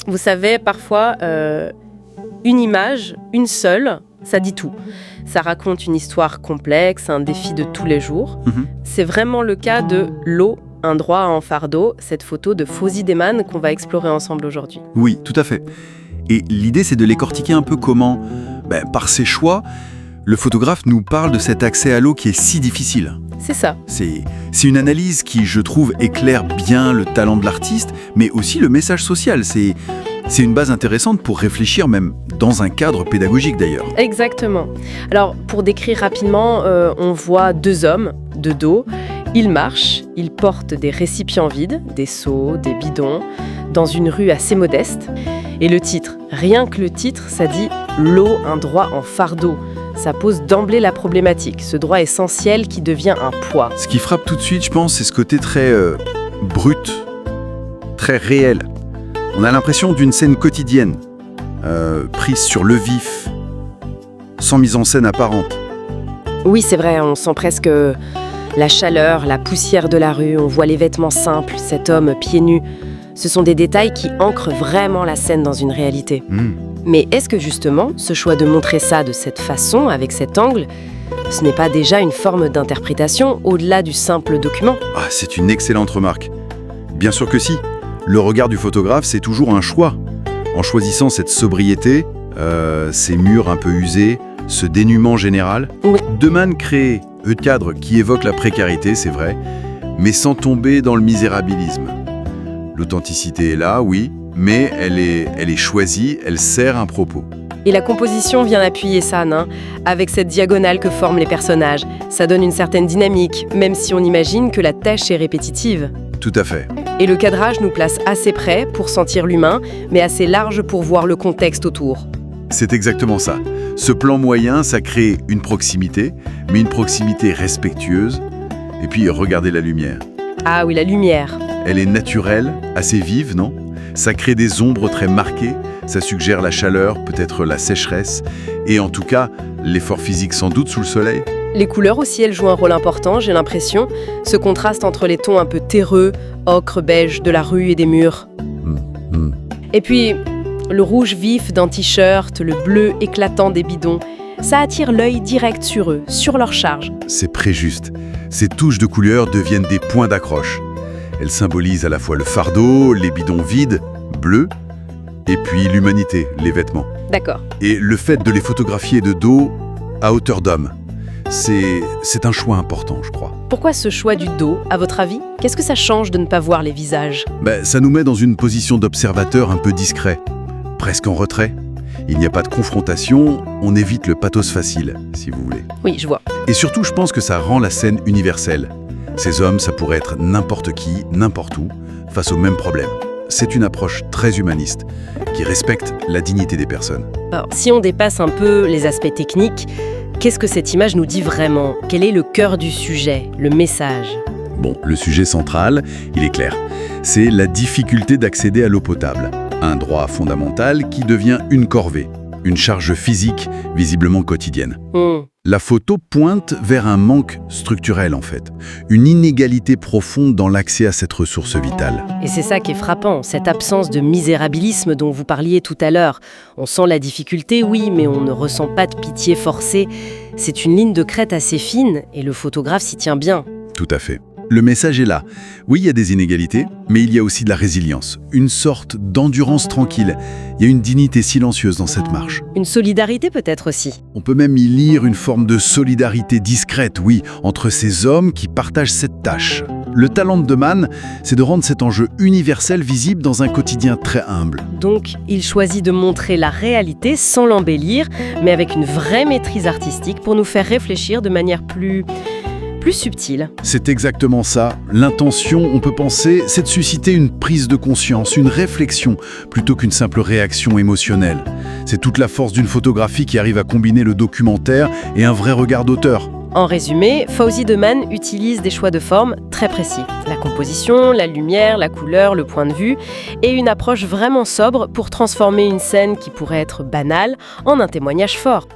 Vous savez, parfois, une image, une seule, ça dit tout. Ça raconte une histoire complexe, un défi de tous les jours. C'est vraiment le cas de L'eau, un droit en fardeau, cette photo de Fawzi Deman qu'on va explorer ensemble aujourd'hui. Oui, tout à fait. Et l'idée, c'est de décortiquer un peu comment, par ses choix, le photographe nous parle de cet accès à l'eau qui est si difficile. C'est ça. C'est une analyse qui, je trouve, éclaire bien le talent de l'artiste, mais aussi le message social. C'est une base intéressante pour réfléchir, même dans un cadre pédagogique d'ailleurs. Exactement. Alors, pour décrire rapidement, on voit deux hommes de dos. Ils marchent, ils portent des récipients vides, des seaux, des bidons, dans une rue assez modeste. Et le titre, rien que le titre, ça dit « L'eau, un droit en fardeau ». Ça pose d'emblée la problématique, ce droit essentiel qui devient un poids. Ce qui frappe tout de suite, je pense, c'est ce côté très brut, très réel. On a l'impression d'une scène quotidienne, prise sur le vif, sans mise en scène apparente. Oui, c'est vrai, on sent presque la chaleur, la poussière de la rue, on voit les vêtements simples, cet homme pieds nus. Ce sont des détails qui ancrent vraiment la scène dans une réalité. Mais est-ce que justement, ce choix de montrer ça de cette façon, avec cet angle, ce n'est pas déjà une forme d'interprétation au-delà du simple document ? Ah, c'est une excellente remarque. Bien sûr que si. Le regard du photographe, c'est toujours un choix. En choisissant cette sobriété, ces murs un peu usés, ce dénuement général, Oui. Deman crée un cadre qui évoque la précarité, c'est vrai, mais sans tomber dans le misérabilisme. L'authenticité est là, oui, mais elle est choisie, elle sert un propos. Et la composition vient appuyer ça, hein, avec cette diagonale que forment les personnages. Ça donne une certaine dynamique, même si on imagine que la tâche est répétitive. Tout à fait. Et le cadrage nous place assez près pour sentir l'humain, mais assez large pour voir le contexte autour. C'est exactement ça. Ce plan moyen, ça crée une proximité, mais une proximité respectueuse. Et puis, regardez la lumière. Ah oui, la lumière. Elle est naturelle, assez vive, non ? Ça crée des ombres très marquées, ça suggère la chaleur, peut-être la sécheresse, et en tout cas, l'effort physique sans doute sous le soleil. Les couleurs aussi, elles jouent un rôle important, j'ai l'impression. Ce contraste entre les tons un peu terreux, ocre, beige de la rue et des murs. Et puis, le rouge vif d'un t-shirt, le bleu éclatant des bidons, ça attire l'œil direct sur eux, sur leur charge. C'est très juste. Ces touches de couleurs deviennent des points d'accroche. Elles symbolisent à la fois le fardeau, les bidons vides, bleus, et puis l'humanité, les vêtements. D'accord. Et le fait de les photographier de dos, à hauteur d'homme, c'est un choix important, je crois. Pourquoi ce choix du dos, à votre avis ? Qu'est-ce que ça change de ne pas voir les visages ? Ça nous met dans une position d'observateur un peu discret, presque en retrait. Il n'y a pas de confrontation, on évite le pathos facile, si vous voulez. Oui, je vois. Et surtout, je pense que ça rend la scène universelle. Ces hommes, ça pourrait être n'importe qui, n'importe où, face au même problème. C'est une approche très humaniste, qui respecte la dignité des personnes. Alors, si on dépasse un peu les aspects techniques, qu'est-ce que cette image nous dit vraiment ? Quel est le cœur du sujet, le message ? Bon, le sujet central, il est clair. C'est la difficulté d'accéder à l'eau potable. Un droit fondamental qui devient une corvée, une charge physique visiblement quotidienne. La photo pointe vers un manque structurel en fait, une inégalité profonde dans l'accès à cette ressource vitale. Et c'est ça qui est frappant, cette absence de misérabilisme dont vous parliez tout à l'heure. On sent la difficulté, oui, mais on ne ressent pas de pitié forcée. C'est une ligne de crête assez fine et le photographe s'y tient bien. Tout à fait. Le message est là. Oui, il y a des inégalités, mais il y a aussi de la résilience, une sorte d'endurance tranquille. Il y a une dignité silencieuse dans cette marche. Une solidarité peut-être aussi. On peut même y lire une forme de solidarité discrète, oui, entre ces hommes qui partagent cette tâche. Le talent de Deman, c'est de rendre cet enjeu universel visible dans un quotidien très humble. Donc, il choisit de montrer la réalité sans l'embellir, mais avec une vraie maîtrise artistique pour nous faire réfléchir de manière plus subtile. C'est exactement ça. L'intention, on peut penser, c'est de susciter une prise de conscience, une réflexion, plutôt qu'une simple réaction émotionnelle. C'est toute la force d'une photographie qui arrive à combiner le documentaire et un vrai regard d'auteur. En résumé, Fawzi Deman utilise des choix de forme très précis. La composition, la lumière, la couleur, le point de vue, et une approche vraiment sobre pour transformer une scène qui pourrait être banale en un témoignage fort.